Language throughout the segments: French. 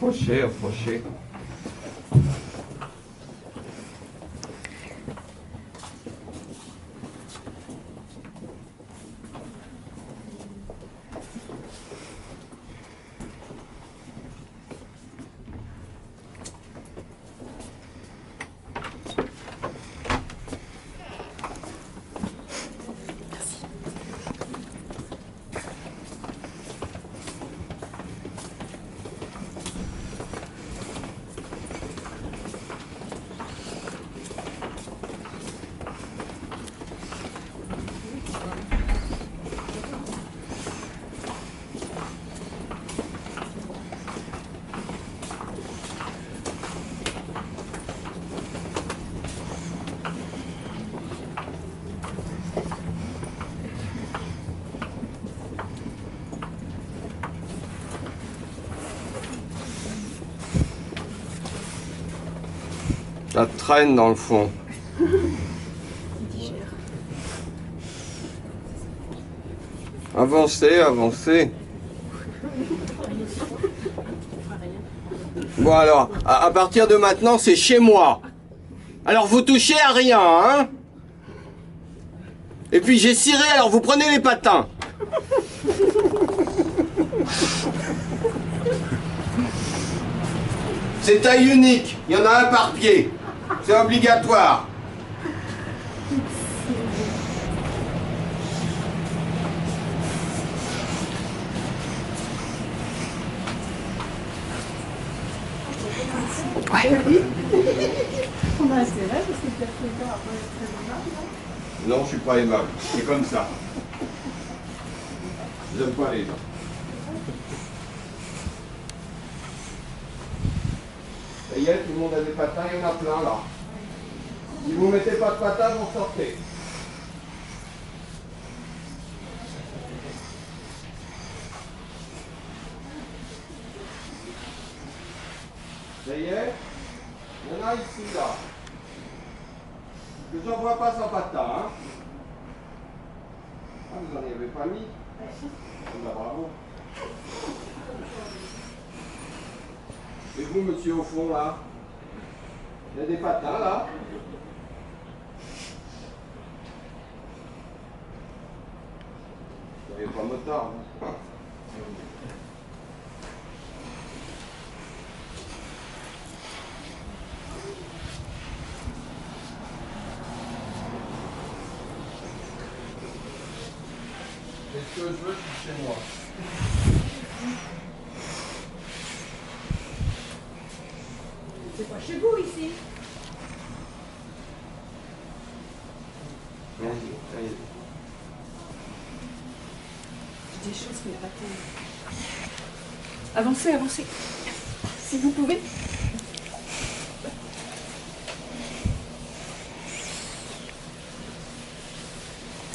Approchez, approchez. Ça traîne dans le fond. Avancez, avancez. Bon alors, à partir de maintenant, c'est chez moi. Alors vous touchez à rien, hein? Et puis j'ai ciré, alors vous prenez les patins. C'est taille unique, il y en a un par pied. C'est obligatoire. Ouais. On a intérêt parce que quelqu'un après est très aimable, non? Non, je suis pas aimable. C'est comme ça. J'aime pas les gens. Ça y est, tout le monde a des patins, il y en a plein là. Si vous mettez pas de patins, vous sortez. Ça y est, il y en a ici là. Que j'en vois pas sans patin, hein. Ah, vous en avez pas mis? Bah, bravo. Et vous, monsieur, au fond, là? Il y a des patins, là? Vous n'avez pas motard, hein? Qu'est-ce que je veux, je suis chez moi. C'est pas chez vous ici. Allez, allez. Des choses mais pas tellement. Avancez, avancez. Si vous pouvez.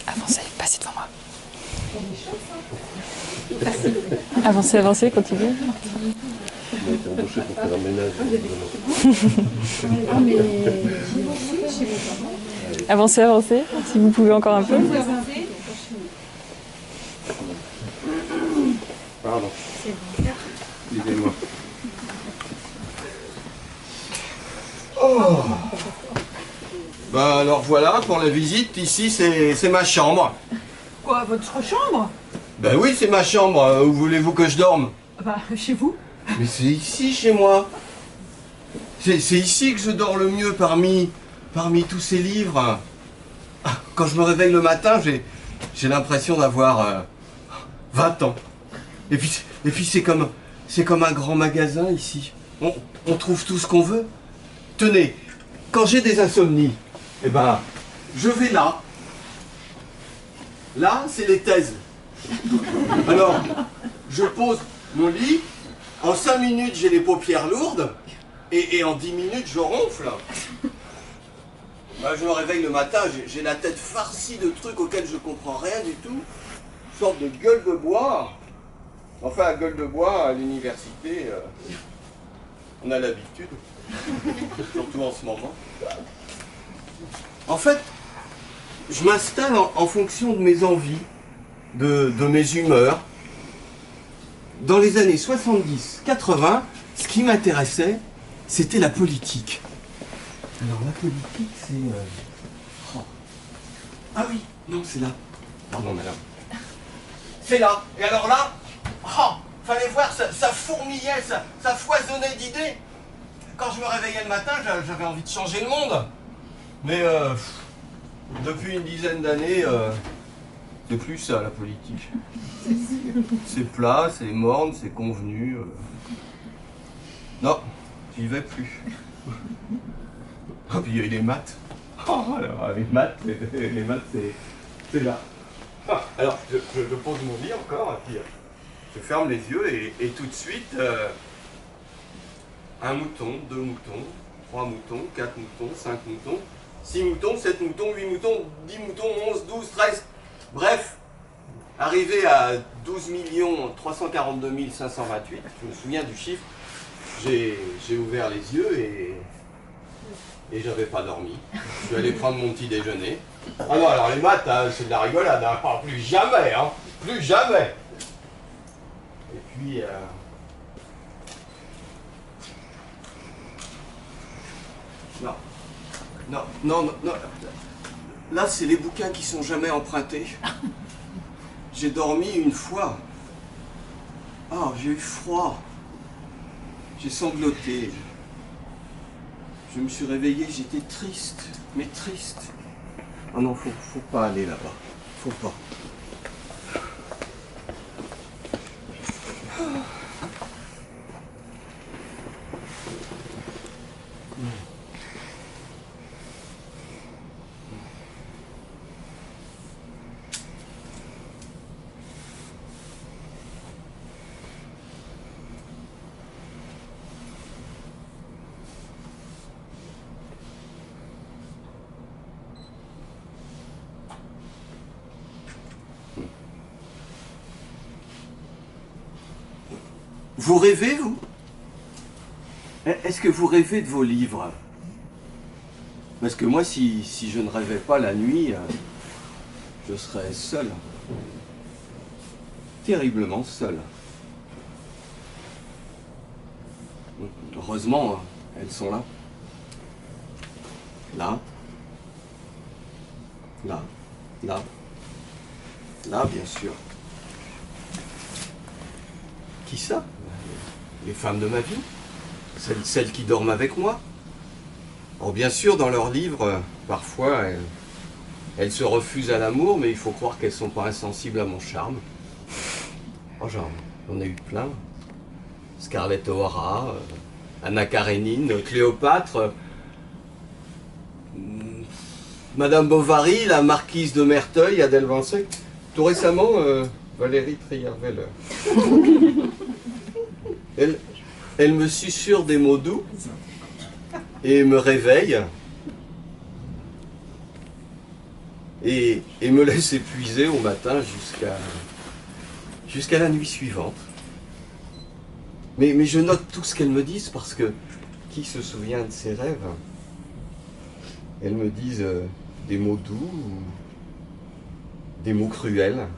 Avancez, passez devant moi. Il y a des choses, hein. Facile. Avancez, avancez, continuez. On a été embauché pour faire un ménage. Ah, mais chez vos parents. Avancez, avancez, si vous pouvez encore un peu. Vous avancez. Pardon. C'est bon. Excusez-moi. Oh. Bah alors voilà, pour la visite, ici c'est ma chambre. Quoi, votre chambre? Ben oui, c'est ma chambre. Où voulez-vous que je dorme? Bah, chez vous. Mais c'est ici, chez moi. C'est ici que je dors le mieux parmi tous ces livres. Ah, quand je me réveille le matin, j'ai l'impression d'avoir 20 ans. Et puis c'est comme un grand magasin ici. On trouve tout ce qu'on veut. Tenez, quand j'ai des insomnies, eh ben, je vais là. Là, c'est les thèses. Alors, je pose mon lit. En 5 minutes, j'ai les paupières lourdes. Et en 10 minutes, je ronfle. Bah, je me réveille le matin, j'ai la tête farcie de trucs auxquels je comprends rien du tout. Une sorte de gueule de bois. Enfin, la gueule de bois à l'université, on a l'habitude. Surtout en ce moment. En fait, je m'installe en fonction de mes envies, de mes humeurs. Dans les années 70-80, Ce qui m'intéressait, c'était la politique. Alors la politique, c'est... oh. Ah oui, non, c'est là. Pardon, madame. C'est là. Et alors là, oh, fallait voir, ça fourmillait, ça foisonnait d'idées. Quand je me réveillais le matin, j'avais envie de changer le monde. Mais depuis une dizaine d'années, c'est plus ça, la politique. C'est plat, c'est morne, c'est convenu. Non, j'y vais plus. Ah, puis il y a les maths. Oh, alors, les maths, c'est là. Ah, alors, je pose mon lit encore, et puis je ferme les yeux, et tout de suite, un mouton, 2 moutons, 3 moutons, 4 moutons, 5 moutons, 6 moutons, 7 moutons, 8 moutons, 10 moutons, 11, 12, 13. Bref, arrivé à 12 342 528, je me souviens du chiffre, j'ai ouvert les yeux et j'avais pas dormi. Je suis allé prendre mon petit déjeuner. Ah non, alors les maths, hein, c'est de la rigolade, hein. Ah, plus jamais, hein, plus jamais. Et puis... Non. Là, c'est les bouquins qui sont jamais empruntés. J'ai dormi une fois. Ah, j'ai eu froid. J'ai sangloté. Je me suis réveillé, j'étais triste, mais triste. Ah non, faut pas aller là-bas. Faut pas. Vous rêvez, vous? Est-ce que vous rêvez de vos livres? Parce que moi, si je ne rêvais pas la nuit, je serais seul. Terriblement seul. Heureusement, elles sont là. Là. Là. Là. Là, bien sûr. Qui ça? Les femmes de ma vie, celles qui dorment avec moi. Alors bien sûr, dans leurs livres, parfois, elles se refusent à l'amour, mais il faut croire qu'elles ne sont pas insensibles à mon charme. Oh, j'en ai eu plein. Scarlett O'Hara, Anna Karénine, Cléopâtre, Madame Bovary, la marquise de Merteuil, Adèle Vincey. Tout récemment, Valérie Trierweiler. Elle me susurre des mots doux et me réveille et me laisse épuiser au matin jusqu'à la nuit suivante. Mais je note tout ce qu'elles me disent parce que qui se souvient de ses rêves? Elles me disent des mots doux, des mots cruels.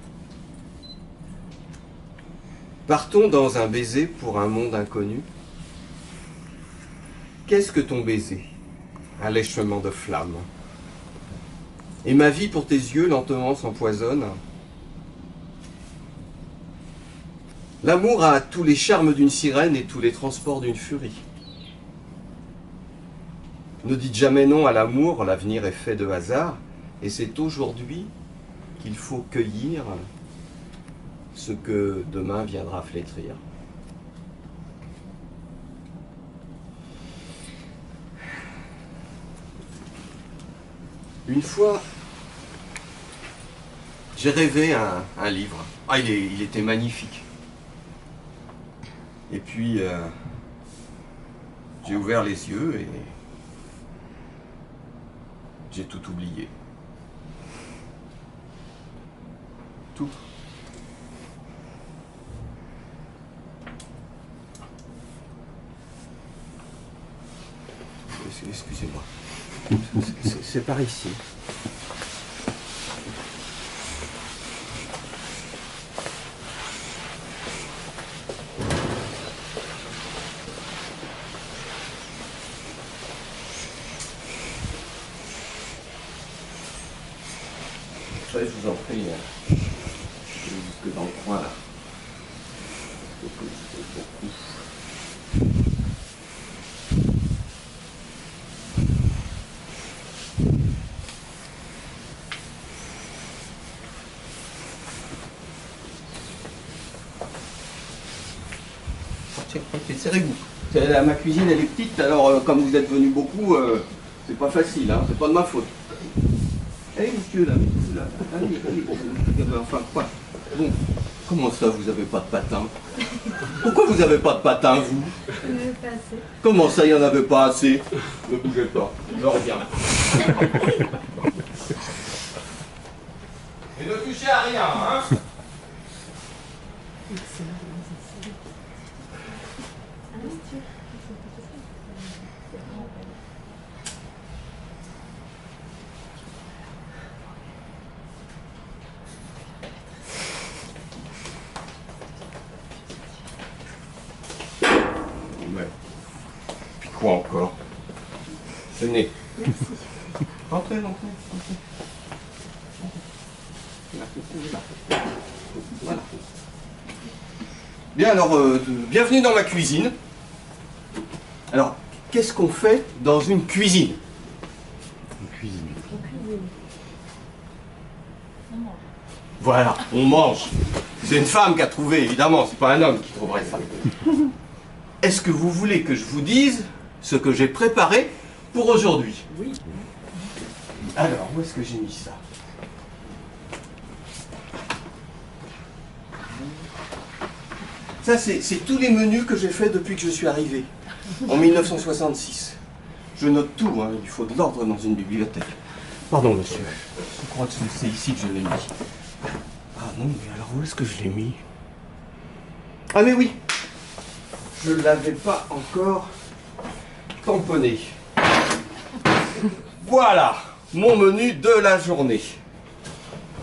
Partons dans un baiser pour un monde inconnu. Qu'est-ce que ton baiser? Un lèchement de flamme. Et ma vie pour tes yeux lentement s'empoisonne. L'amour a tous les charmes d'une sirène et tous les transports d'une furie. Ne dites jamais non à l'amour, l'avenir est fait de hasard, et c'est aujourd'hui qu'il faut cueillir ce que demain viendra flétrir. Une fois, j'ai rêvé un livre. Ah, il était magnifique. Et puis, j'ai ouvert les yeux et j'ai tout oublié. Tout. Excusez-moi. C'est par ici. je vous en prie. Jusque dans le coin là. Serrez-vous. Ma cuisine elle est petite, alors comme vous êtes venus beaucoup, c'est pas facile, hein, c'est pas de ma faute. Allez monsieur là, allez, enfin quoi. Bon, comment ça vous avez pas de patin? Pourquoi vous avez pas de patin vous? Pas assez. Comment ça il y en avait pas assez? Ne bougez pas, je reviens. Et ne touchez à rien, hein? Puis quoi encore? Venez. Rentrez. Voilà. Bien alors, bienvenue dans ma cuisine. Alors, qu'est-ce qu'on fait dans une cuisine? Une cuisine. Voilà, on mange. C'est une femme qui a trouvé, évidemment, c'est pas un homme qui trouverait ça. Est-ce que vous voulez que je vous dise ce que j'ai préparé pour aujourd'hui? Oui. Alors, où est-ce que j'ai mis ça? Ça, c'est tous les menus que j'ai fait depuis que je suis arrivé, en 1966. Je note tout, hein, il faut de l'ordre dans une bibliothèque. Pardon, monsieur. Je crois que c'est ici que je l'ai mis. Ah non, mais alors où est-ce que je l'ai mis? Ah mais oui! Je ne l'avais pas encore tamponné. Voilà mon menu de la journée.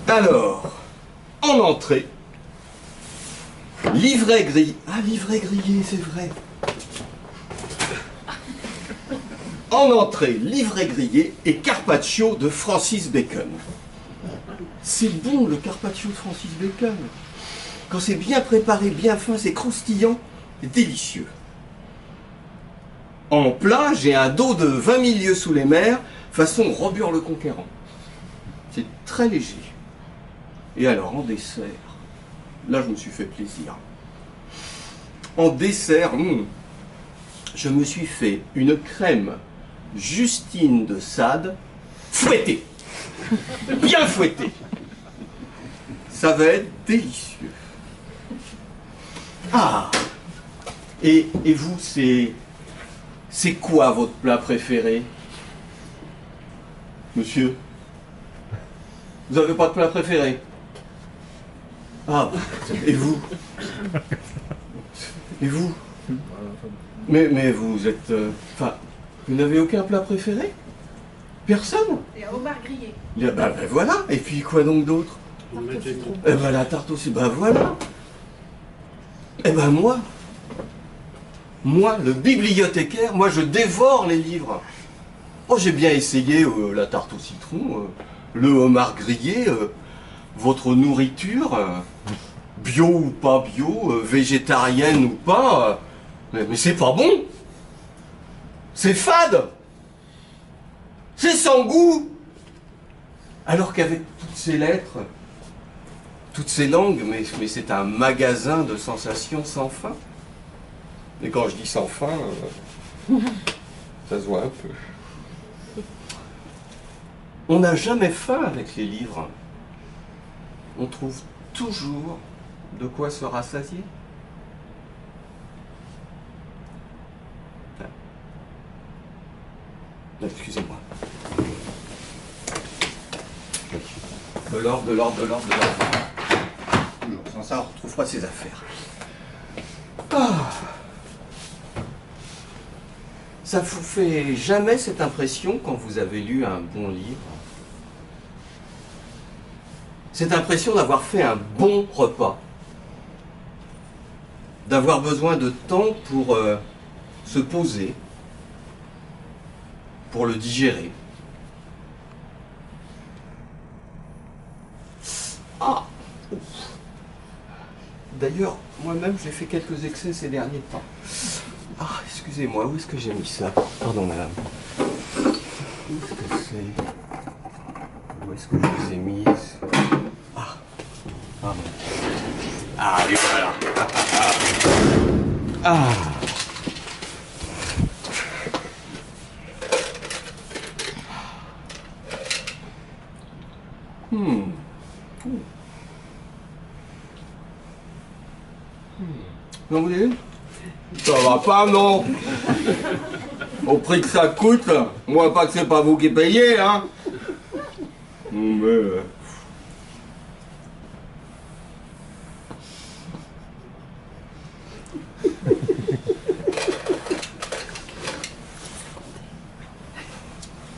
Alors, en entrée, livret grillé. Ah, livret grillé, c'est vrai. En entrée, livret grillé et carpaccio de Francis Bacon. C'est bon le carpaccio de Francis Bacon. Quand c'est bien préparé, bien fin, c'est croustillant et délicieux. En plat, j'ai un dos de 20 000 lieues sous les mers, façon Robur le Conquérant. C'est très léger. Et alors, en dessert, là je me suis fait plaisir. En dessert, je me suis fait une crème Justine de Sade fouettée. Bien fouettée. Ça va être délicieux. Ah! Et vous, c'est quoi votre plat préféré? Monsieur? Vous n'avez pas de plat préféré? Ah, et vous? Et vous? Mais vous êtes... Enfin, vous n'avez aucun plat préféré? Personne? Et un homard grillé. Ben voilà, et puis quoi donc d'autre? Eh ben la tarte aussi, ben voilà. Eh ben moi, le bibliothécaire, moi je dévore les livres. Oh, j'ai bien essayé la tarte au citron, le homard grillé, votre nourriture, bio ou pas bio, végétarienne ou pas, mais c'est pas bon. C'est fade. C'est sans goût. Alors qu'avec toutes ces lettres, toutes ces langues, mais c'est un magasin de sensations sans fin. Et quand je dis sans fin, ça se voit un peu. On n'a jamais faim avec les livres. On trouve toujours de quoi se rassasier. Excusez-moi. De l'ordre. Sans ça, on ne retrouve pas ses affaires. Ah. Ça vous fait jamais cette impression quand vous avez lu un bon livre? Cette impression d'avoir fait un bon repas, d'avoir besoin de temps pour se poser, pour le digérer. Ah. D'ailleurs, moi-même, j'ai fait quelques excès ces derniers temps. Ah, excusez-moi, où est-ce que j'ai mis ça? Pardon, madame. Où est-ce que c'est? Où est-ce que je les ai mises? Ah. Pardon. Ah, et voilà. Ah. Non, vous voulez? Ça va pas, non? Au prix que ça coûte, on voit pas que c'est pas vous qui payez, hein? Mais...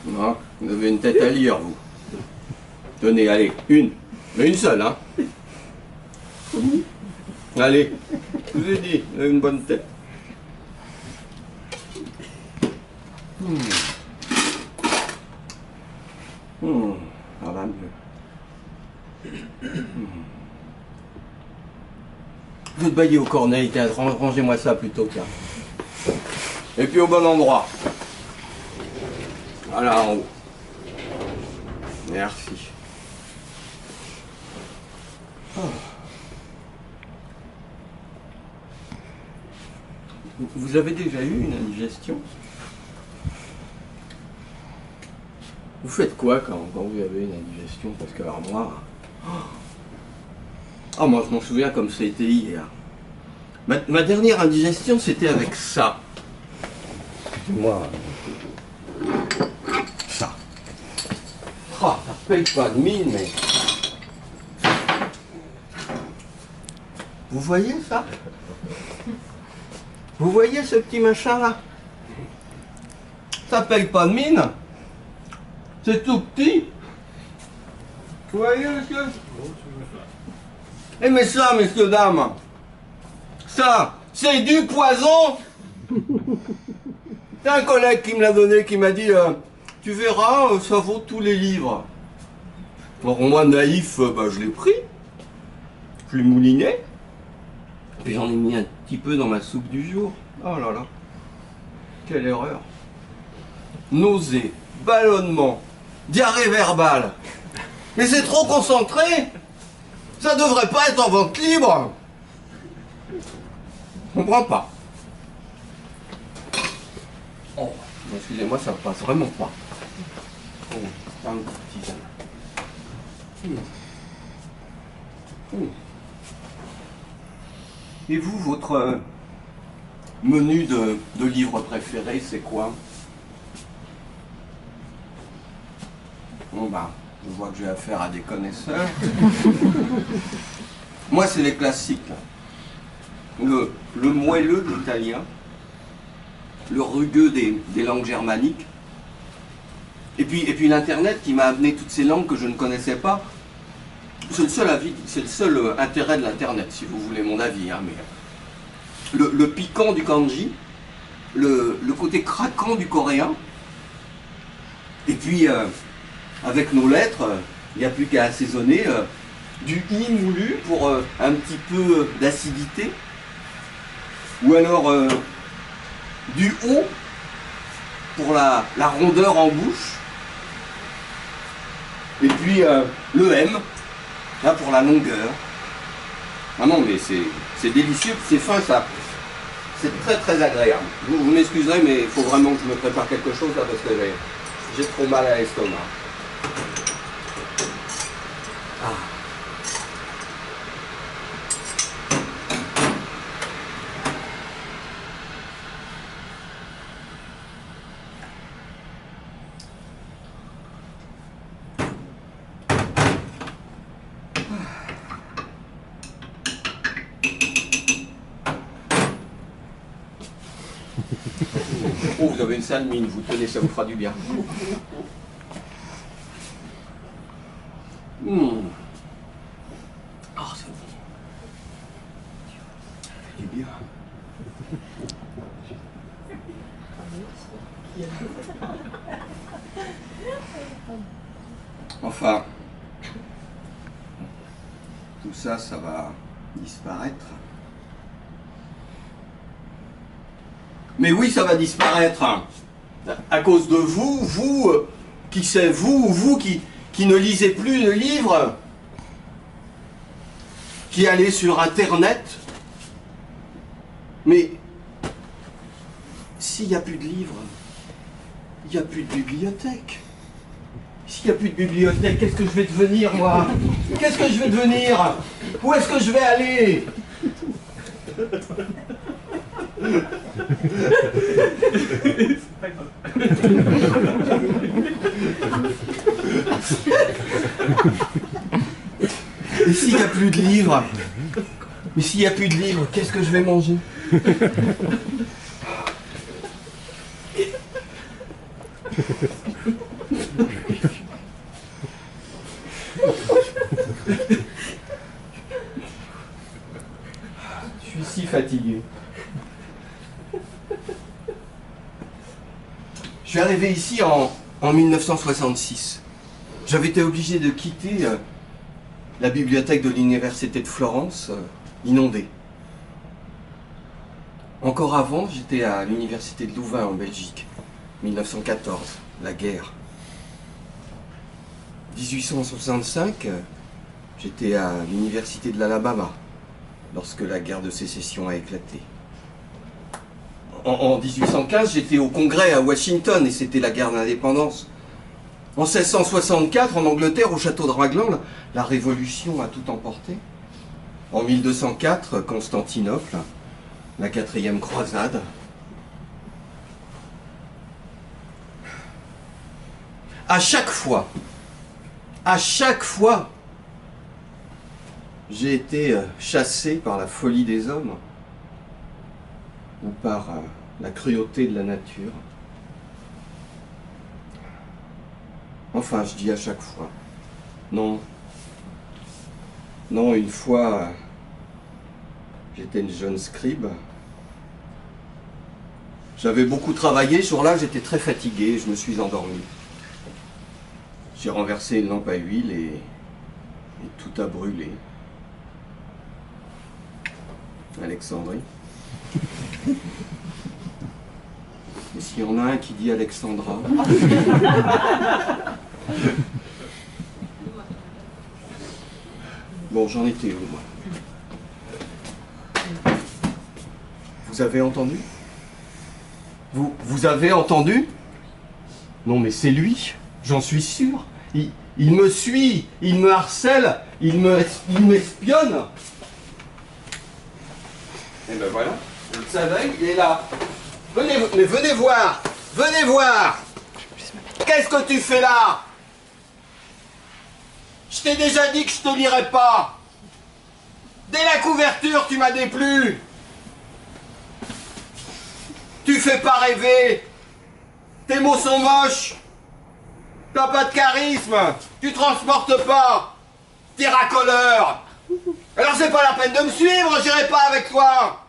Non, vous avez une tête à lire, vous. Tenez, allez, une. Mais une seule, hein? Allez, je vous ai dit, vous avez une bonne tête. Ça va mieux. Vous êtes baillé au corneille, tiens, rangez-moi ça plutôt, tiens. Et puis au bon endroit. Voilà, en haut. Merci. Oh. Vous avez déjà eu une indigestion? Vous faites quoi quand vous avez une indigestion? Parce que alors moi... Ah, moi je m'en souviens comme c'était hier. Ma dernière indigestion, c'était avec ça. Excusez-moi. Ça. Ah, ça paye pas de mine, mais... Vous voyez ça? Vous voyez ce petit machin là? Ça paye pas de mine. C'est tout petit. Vous voyez, monsieur? Eh mais ça, messieurs, dames, ça, c'est du poison. C'est un collègue qui me l'a donné, qui m'a dit tu verras, ça vaut tous les livres. Alors moi, naïf, je l'ai pris. Je l'ai mouliné. Puis j'en ai mis un petit peu dans ma soupe du jour. Oh là là. Quelle erreur. Nausée, ballonnement, diarrhée verbale. Mais c'est trop concentré. Ça devrait pas être en vente libre. Je comprends pas. Oh, excusez-moi, ça passe vraiment pas. Oh, un petit tisane. Et vous, votre menu de livre préféré, c'est quoi? Bon je vois que j'ai affaire à des connaisseurs. Moi, c'est les classiques. Le moelleux de l'italien, le rugueux des langues germaniques, et puis l'Internet qui m'a amené toutes ces langues que je ne connaissais pas. C'est le seul intérêt de l'Internet, si vous voulez mon avis. Hein, mais le piquant du kanji, le côté craquant du coréen, et puis avec nos lettres, il n'y a plus qu'à assaisonner du i moulu pour un petit peu d'acidité, ou alors du o pour la rondeur en bouche, et puis le m là pour la longueur. Ah non, mais c'est délicieux, c'est fin, ça. C'est très très agréable. Vous m'excuserez, mais il faut vraiment que je me prépare quelque chose là parce que j'ai trop mal à l'estomac. Ah. Oh, vous avez une sale mine, vous tenez, ça vous fera du bien. Ah, c'est bon. Ça fait du bien. Enfin, tout ça, ça va disparaître. Mais oui, ça va disparaître. À cause de vous, qui c'est vous qui ne lisez plus de livres, qui allez sur Internet. Mais s'il n'y a plus de livres, il n'y a plus de bibliothèque. S'il n'y a plus de bibliothèque, qu'est-ce que je vais devenir, moi? Qu'est-ce que je vais devenir? Où est-ce que je vais aller? Et s'il n'y a plus de livres? Mais s'il n'y a plus de livres, qu'est-ce que je vais manger? Je suis si fatigué. Je suis arrivé ici en 1966. J'avais été obligé de quitter la bibliothèque de l'université de Florence, inondée. Encore avant, j'étais à l'université de Louvain en Belgique, 1914, la guerre. 1865, j'étais à l'université de l'Alabama, lorsque la guerre de sécession a éclaté. En 1815, j'étais au Congrès à Washington et c'était la guerre d'indépendance. En 1664, en Angleterre, au château de Raglan, la Révolution a tout emporté. En 1204, Constantinople, la 4e croisade. À chaque fois, j'ai été chassé par la folie des hommes ou par la cruauté de la nature. Enfin, je dis à chaque fois. Non. Non, une fois, j'étais une jeune scribe. J'avais beaucoup travaillé. Ce jour-là, j'étais très fatigué. Je me suis endormi. J'ai renversé une lampe à huile et tout a brûlé. Alexandrie. Et s'il y en a un qui dit Alexandra... Bon, j'en étais où, moi? Vous avez entendu? Vous avez entendu? Non, mais c'est lui, j'en suis sûr. Il me suit, il me harcèle, il m'espionne. Et ben voilà, je le savais, il est là. Venez voir, venez voir. Qu'est-ce que tu fais là? Je t'ai déjà dit que je te lirais pas. Dès la couverture, tu m'as déplu. Tu fais pas rêver. Tes mots sont moches. T'as pas de charisme. Tu transportes pas. T'es racoleur. Alors c'est pas la peine de me suivre, j'irai pas avec toi.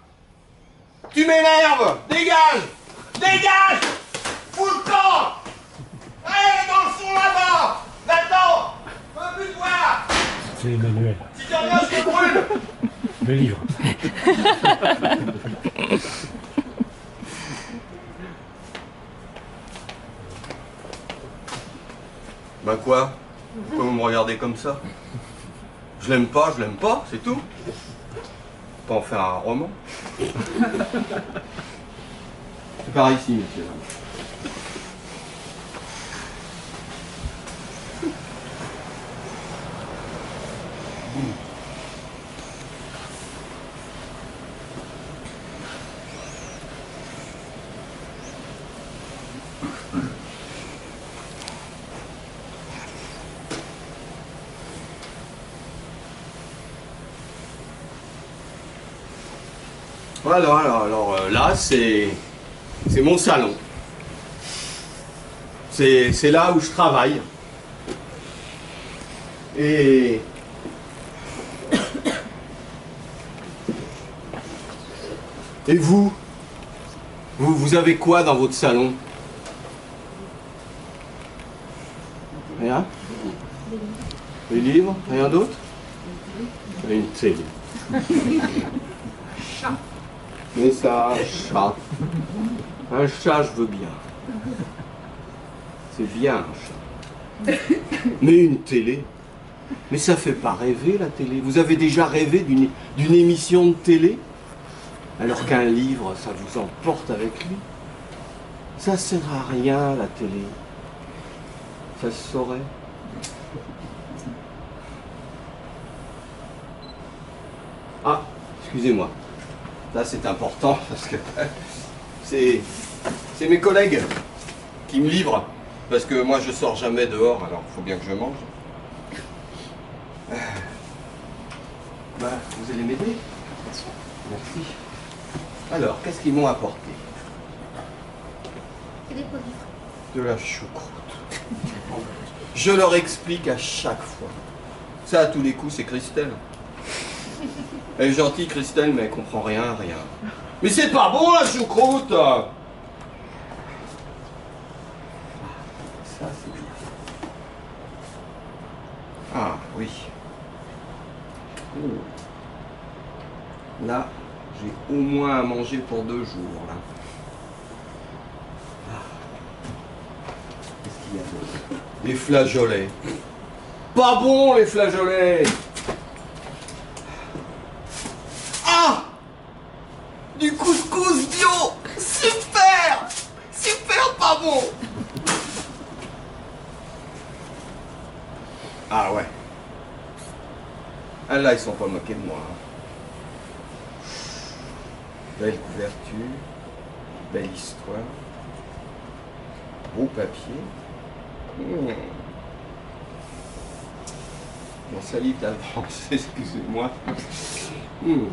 Tu m'énerves. Dégage. Dégage. Fous le camp. Allez, dans le fond là-bas. Là-dedans. Je veux plus te voir. C'est Emmanuel. Si tu reviens, je te brûle. Le livre. Bah quoi? Pourquoi vous me regardez comme ça? Je l'aime pas, c'est tout. Pas en faire un roman. C'est par ici, monsieur. Alors là, c'est mon salon. C'est là où je travaille. Et vous avez quoi dans votre salon? Rien? Les livres? Rien d'autre? Une télé. Mais ça, un chat. Un chat, je veux bien. C'est bien un chat. Mais une télé. Mais ça fait pas rêver la télé. Vous avez déjà rêvé d'une émission de télé? Alors qu'un livre, ça vous emporte avec lui. Ça sert à rien la télé. Ça se saurait. Ah, excusez-moi. Là c'est important parce que c'est mes collègues qui me livrent. Parce que moi je sors jamais dehors, alors il faut bien que je mange. Bah, vous allez m'aider? Merci. Alors, qu'est-ce qu'ils m'ont apporté? De la choucroute. Je leur explique à chaque fois. Ça, à tous les coups, c'est Christelle. Elle est gentille, Christelle, mais elle comprend rien à rien. Mais c'est pas bon, la choucroute! Ça, c'est bien. Ah, oui. Là, j'ai au moins à manger pour 2 jours, là. Qu'est-ce qu'il y a d'autre? Des flageolets. Pas bon, les flageolets! Ah! Du couscous bio! Super! Super pas bon! Ah ouais. Ah là, ils sont pas moqués de moi. Belle couverture, belle histoire, beau papier. Mon salive d'avance, excusez-moi. Oh.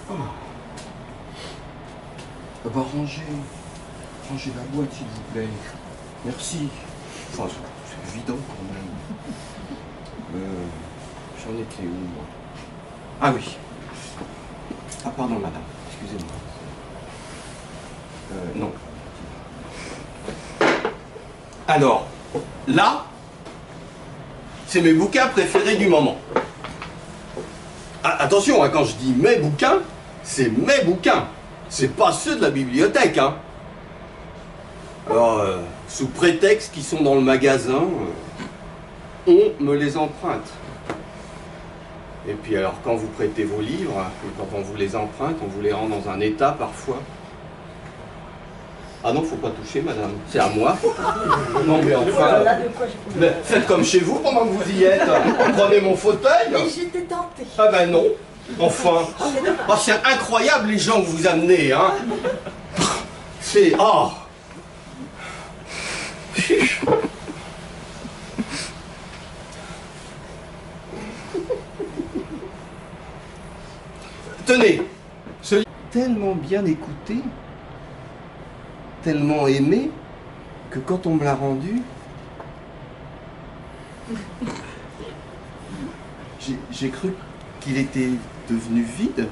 Ah bah rangez la boîte s'il vous plaît. Merci. Enfin, c'est évident quand même. J'en étais où moi? Ah oui. Ah pardon madame, excusez-moi. Non. Alors, là, c'est mes bouquins préférés du moment. Ah, attention, hein, quand je dis mes bouquins, c'est mes bouquins. C'est pas ceux de la bibliothèque. Hein. Alors, sous prétexte qu'ils sont dans le magasin, on me les emprunte. Et puis alors, quand vous prêtez vos livres, et quand on vous les emprunte, on vous les rend dans un état parfois. Ah non, faut pas toucher, madame. C'est à moi. Non, mais enfin... Mais faites comme chez vous pendant que vous y êtes. Prenez mon fauteuil. Mais j'étais tentée. Ah ben non. Enfin. Oh, c'est incroyable les gens que vous amenez, hein. C'est... Oh. Tenez. Ce tellement bien écouté, tellement aimé, que quand on me l'a rendu, j'ai cru qu'il était devenu vide,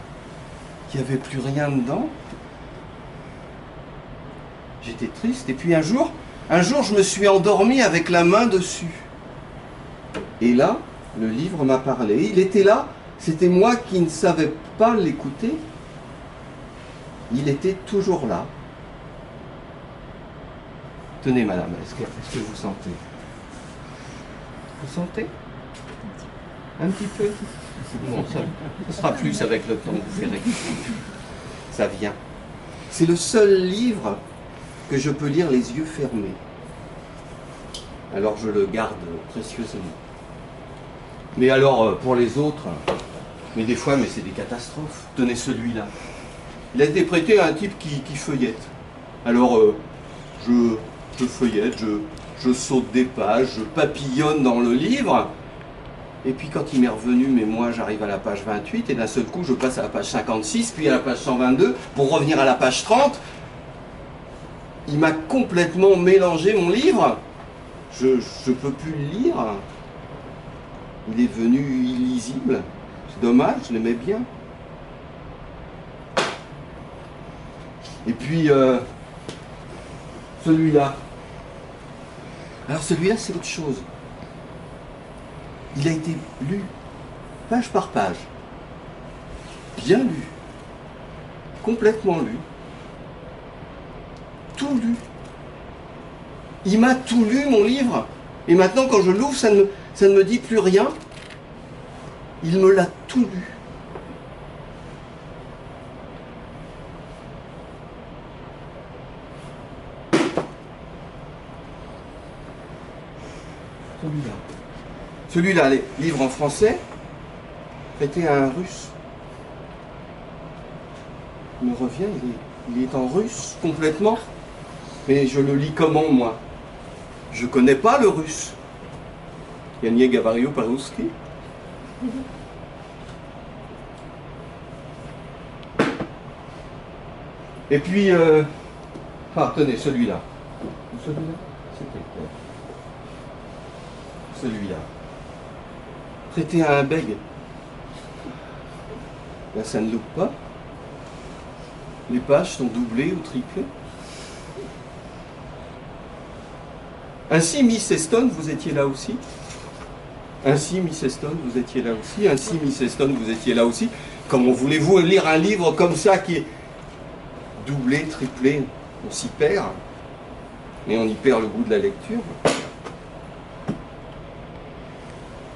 qu'il n'y avait plus rien dedans. J'étais triste, et puis un jour, je me suis endormi avec la main dessus. Et là, le livre m'a parlé. Il était là, c'était moi qui ne savais pas l'écouter. Il était toujours là. Tenez, madame, est-ce que vous sentez? Vous sentez? Un petit peu? Bon, ça sera plus avec le temps, vous verrez. Ça vient. C'est le seul livre que je peux lire les yeux fermés. Alors je le garde précieusement. Mais alors, pour les autres, mais des fois, mais c'est des catastrophes. Tenez celui-là. Il a été prêté à un type qui feuillette. Alors, je feuillette, je saute des pages, je papillonne dans le livre. Et puis quand il m'est revenu, mais moi j'arrive à la page 28, et d'un seul coup je passe à la page 56, puis à la page 122, pour revenir à la page 30. Il m'a complètement mélangé mon livre. Je peux plus le lire. Il est devenu illisible. C'est dommage, je l'aimais bien. Et puis, celui-là. Alors celui-là, c'est autre chose. Il a été lu, page par page, bien lu, complètement lu, tout lu. Il m'a tout lu, mon livre, et maintenant quand je l'ouvre, ça ne me dit plus rien. Il me l'a tout lu. Celui-là, les livres en français, prêté à un russe. Il me revient, il est en russe complètement. Mais je le lis comment, moi? Je connais pas le russe. Yanier Gavario Parouski. Et puis, tenez, celui-là. Celui-là, c'était quoi? Celui-là. Prêté à un bègue. Là, ça ne loupe pas. Les pages sont doublées ou triplées. Ainsi, Miss Eston, vous étiez là aussi. Ainsi, Miss Eston, vous étiez là aussi. Ainsi, Miss Eston, vous étiez là aussi. Comment voulez-vous lire un livre comme ça qui est doublé, triplé? On s'y perd. Et on y perd le goût de la lecture.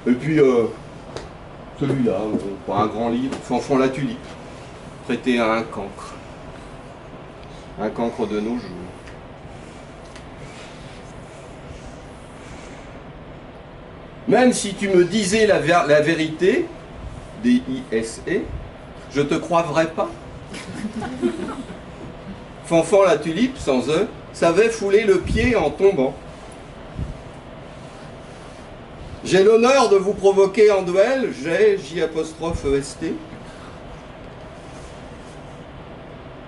Et puis, celui-là, pas un grand livre, Fanfan la tulipe, prêté à un cancre. Un cancre de nos jours. Même si tu me disais la vérité, D-I-S-E, je te croirais pas. Fanfan la tulipe, sans E, savait fouler le pied en tombant. J'ai l'honneur de vous provoquer en duel, j'ai J''EST.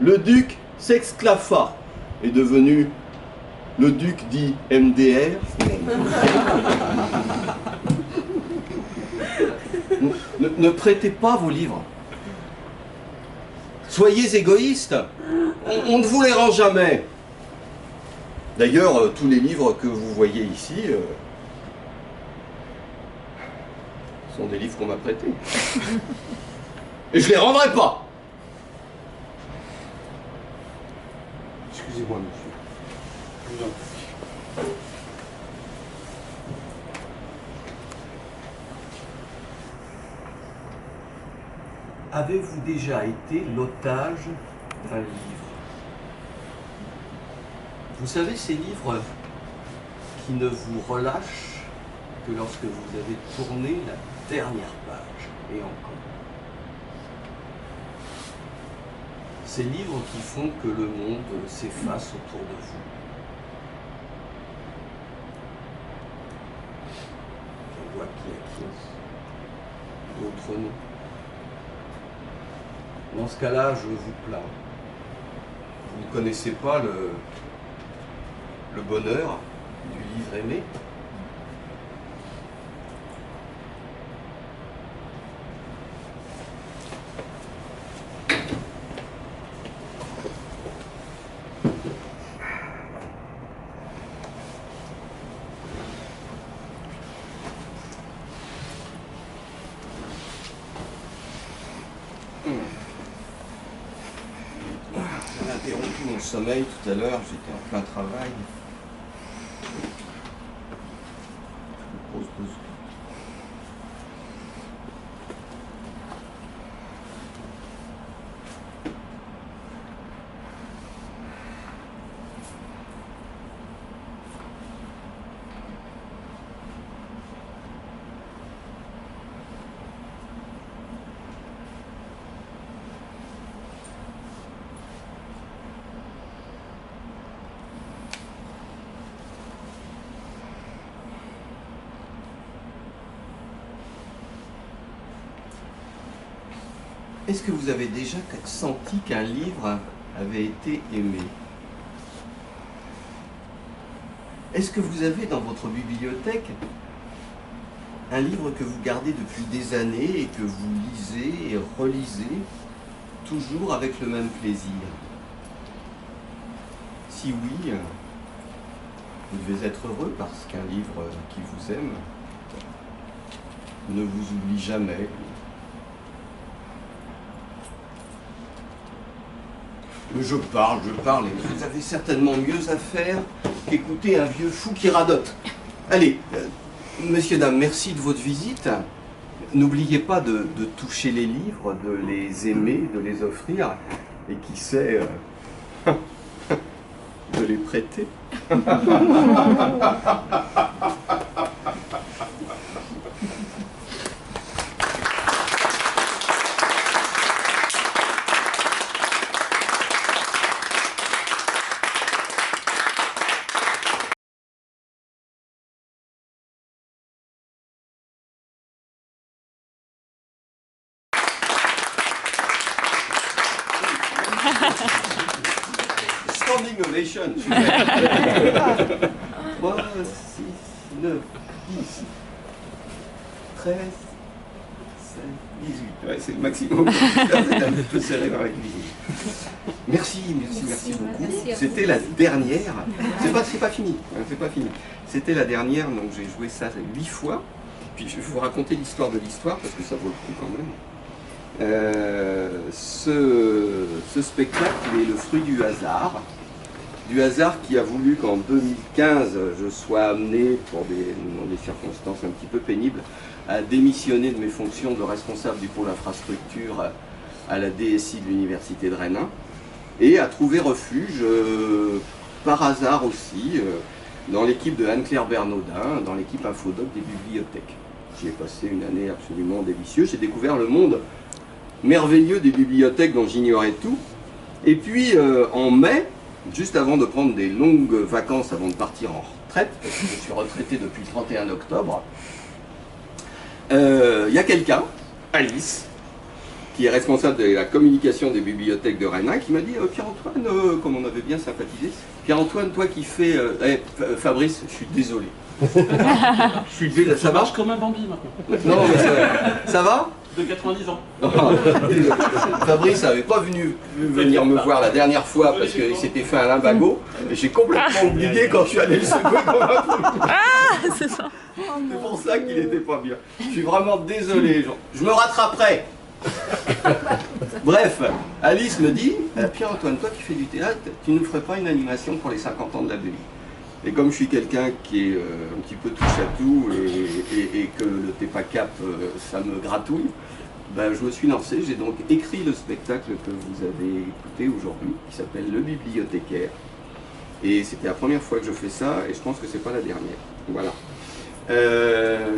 Le duc s'exclaffa, est devenu le duc dit MDR. Ne prêtez pas vos livres. Soyez égoïstes. On ne vous les rend jamais. D'ailleurs, tous les livres que vous voyez ici sont des livres qu'on m'a prêtés. Et je les rendrai pas. Excusez-moi, monsieur. Je vous en prie. Avez-vous déjà été l'otage d'un livre? Vous savez, ces livres qui ne vous relâchent que lorsque vous avez tourné la dernière page, et encore. Ces livres qui font que le monde s'efface autour de vous. Je vois qui acquiesce, d'autres non. Dans ce cas-là, je vous plains. Vous ne connaissez pas le bonheur du livre aimé. J'ai interrompu mon sommeil tout à l'heure, j'étais en plein travail. Je me pose 2 secondes. Est-ce que vous avez déjà senti qu'un livre avait été aimé? Est-ce que vous avez dans votre bibliothèque un livre que vous gardez depuis des années et que vous lisez et relisez, toujours avec le même plaisir? Si oui, vous devez être heureux parce qu'un livre qui vous aime ne vous oublie jamais. Je parle, et vous avez certainement mieux à faire qu'écouter un vieux fou qui radote. Allez, messieurs, dames, merci de votre visite. N'oubliez pas de toucher les livres, de les aimer, de les offrir, et qui sait, de les prêter. Standing ovation. 3, 6, 9, 10, 13, 16, 18. Ouais, c'est le maximum. C'est un peu serré dans la cuisine. Merci beaucoup. C'était la dernière. C'est pas fini. C'est pas fini. C'était la dernière, donc j'ai joué ça 8 fois. Puis je vais vous raconter l'histoire de l'histoire parce que ça vaut le coup quand même. Ce spectacle est le fruit du hasard qui a voulu qu'en 2015 je sois amené, dans des circonstances un petit peu pénibles, à démissionner de mes fonctions de responsable du pôle infrastructure à la DSI de l'Université de Rennes et à trouver refuge, par hasard aussi, dans l'équipe de Anne-Claire Bernaudin, dans l'équipe Infodoc des bibliothèques. J'y ai passé une année absolument délicieuse, j'ai découvert le monde merveilleux des bibliothèques dont j'ignorais tout. Et puis en mai, juste avant de prendre des longues vacances avant de partir en retraite, parce que je suis retraité depuis le 31 octobre, il y a quelqu'un, Alice, qui est responsable de la communication des bibliothèques de Rennes, qui m'a dit Pierre-Antoine, comme on avait bien sympathisé, Pierre-Antoine, toi qui fais... Fabrice, je suis désolé. Ça marche comme un Bambi maintenant. Non, mais ça va De 90 ans. Fabrice n'avait pas venir me voir la dernière fois parce qu'il s'était fait un limbago et j'ai complètement oublié quand je suis allé le secouer comme un fou. Ah, c'est ça. C'est pour ça qu'il n'était pas bien. Je suis vraiment désolé, je me rattraperai. Bref, Alice me dit Pierre-Antoine, toi qui fais du théâtre, tu ne ferais pas une animation pour les 50 ans de la Belle. Et comme je suis quelqu'un qui est un petit peu touche à tout et que le TEPACAP, ça me gratouille, ben, je me suis lancé. J'ai donc écrit le spectacle que vous avez écouté aujourd'hui, qui s'appelle Le Bibliothécaire. Et c'était la première fois que je fais ça, et je pense que c'est pas la dernière. Voilà.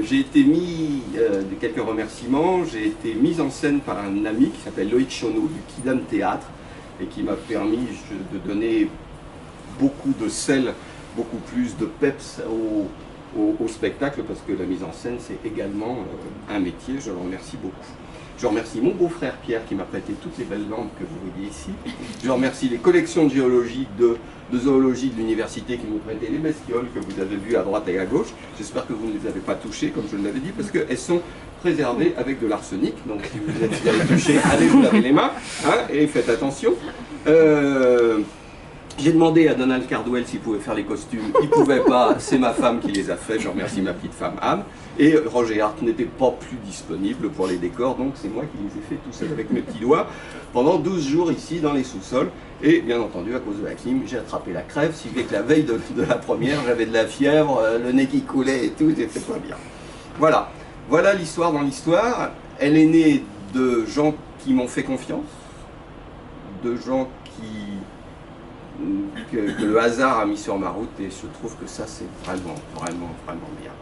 J'ai été mis, quelques remerciements, j'ai été mis en scène par un ami qui s'appelle Loïc Chauneau du Kidam Théâtre, et qui m'a permis de donner beaucoup de sel, beaucoup plus de peps au spectacle, parce que la mise en scène c'est également un métier. Je le remercie beaucoup. Je remercie mon beau-frère Pierre qui m'a prêté toutes les belles lampes que vous voyez ici. Je remercie les collections de géologie, de zoologie de l'université qui m'ont prêté les bestioles que vous avez vues à droite et à gauche. J'espère que vous ne les avez pas touchées comme je l'avais dit, parce qu'elles sont préservées avec de l'arsenic. Donc si vous avez touché, allez vous laver les mains, hein, et faites attention. J'ai demandé à Donald Cardwell s'il pouvait faire les costumes, il ne pouvait pas, c'est ma femme qui les a fait, je remercie ma petite femme Anne. Et Roger Hart n'était pas plus disponible pour les décors, donc c'est moi qui les ai fait tout seul avec mes petits doigts, pendant 12 jours ici dans les sous-sols. Et bien entendu, à cause de la clim, j'ai attrapé la crève, si fait que la veille de la première, j'avais de la fièvre, le nez qui coulait et tout, j'étais pas bien. Voilà, voilà l'histoire dans l'histoire. Elle est née de gens qui m'ont fait confiance, de gens que le hasard a mis sur ma route, et je trouve que ça c'est vraiment bien.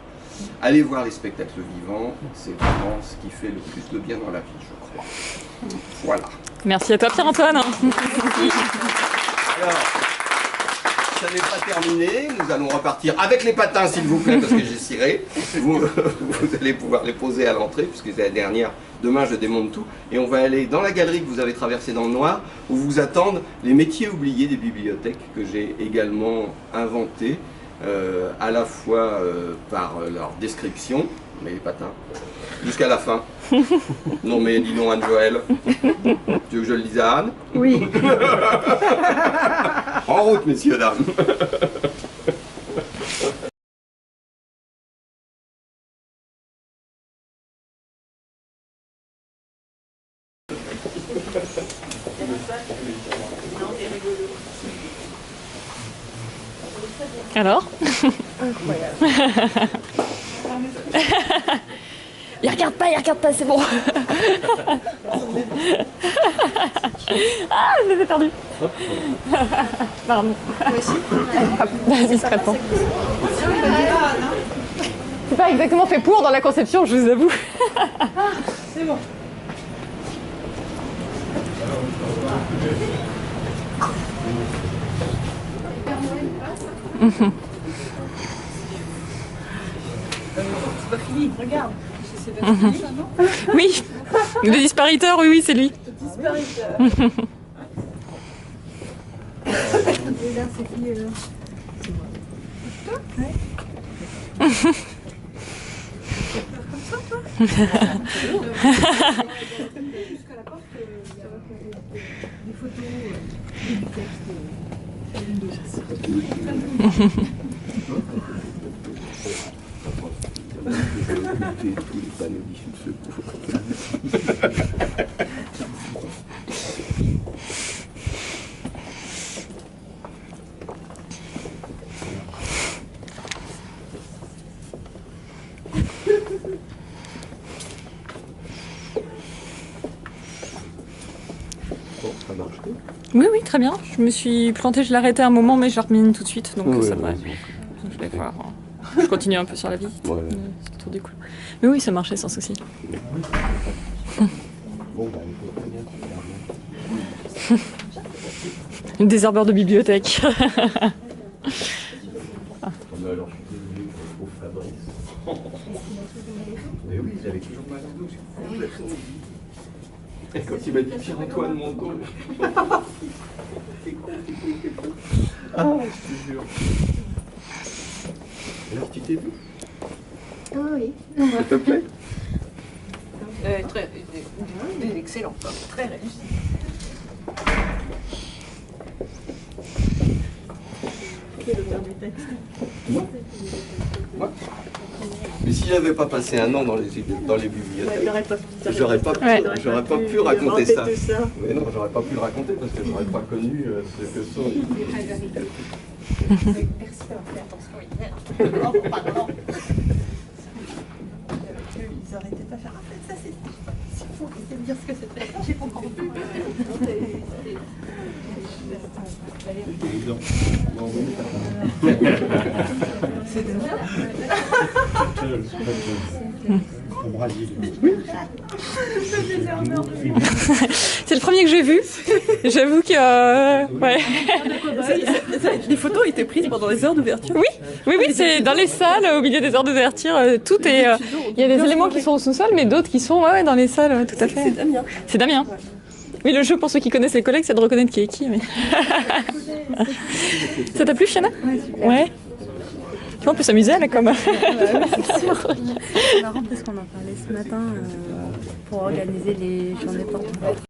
Allez voir les spectacles vivants, c'est vraiment ce qui fait le plus de bien dans la vie, je crois. Voilà. Merci à toi Pierre-Antoine. Alors, ça n'est pas terminé, nous allons repartir avec les patins s'il vous plaît, parce que j'ai ciré. Vous allez pouvoir les poser à l'entrée, puisque c'est la dernière. Demain je démonte tout, et on va aller dans la galerie que vous avez traversée dans le noir, où vous attendent les métiers oubliés des bibliothèques, que j'ai également inventés, à la fois par leur description, mais les patins, jusqu'à la fin. Non mais dis donc Anne-Joëlle, tu veux que je le dise à Anne? Oui. En route messieurs, dames. Alors? Incroyable. Il regarde pas, c'est bon. Ah, je les ai perdus. Pardon. Discrètement. C'est pas exactement fait pour dans la conception, je vous avoue. C'est bon. C'est pas fini, regarde. C'est pas fini, ça, non? Oui, le dispariteur, oui, c'est lui. Le dispariteur. Et là, c'est qui c'est moi. C'est toi? Ouais. Comme ça, toi? Jusqu'à la porte, il y a des photos, du texte, tous les panneaux d'issue de secours. Bon, ça marche. Oui, très bien. Je me suis plantée, je l'ai arrêté un moment, mais je remine tout de suite, donc Ouais, ça ouais, va. ouais. Je vais voir. Je continue un peu sur la visite. Ouais. C'est tout du cool. Mais oui, ça marchait sans souci. Bon, bah, il faut très bien que tu regardes. Une désherbeur de bibliothèque. Mais alors, je suis désolé, je retrouve Fabrice. Mais oui, j'avais toujours mal au dos, j'ai couru l'après-midi. Et quand il m'a dit Pierre-Antoine, mon dos. C'est con. Ah, je te jure. Alors, tu t'es vu? Ah oui. Ça te plaît? Excellent, très réussi. Qui est l'auteur du texte? Moi. Mais si j'avais pas passé un an dans les bibliothèques, j'aurais pas pu raconter ça. Mais non, j'aurais pas pu le raconter parce que j'aurais pas connu ce que sont les... Merci d'avoir fait attention hier. Non, pardon. Ils arrêtaient pas de faire en fait, ça c'est fou, c'est de dire ce que c'était. J'ai pas encore vu. C'est déjà. Au Brésil. C'est le premier que j'ai vu. J'avoue que... ouais. Les photos étaient prises pendant les heures d'ouverture. Oui, c'est dans les salles, au milieu des heures d'ouverture, tout est... Il y a des éléments qui sont au sous-sol, mais d'autres qui sont dans les salles, tout à fait. C'est Damien. C'est Damien. Oui, le jeu, pour ceux qui connaissent les collègues, c'est de reconnaître qui est qui. Mais... Ça t'a plu, Fiona? Ouais. Tu vois, on peut s'amuser, là, comme... C'est sûr. C'est marrant parce qu'on en parlait ce matin pour organiser les journées portes ouvertes.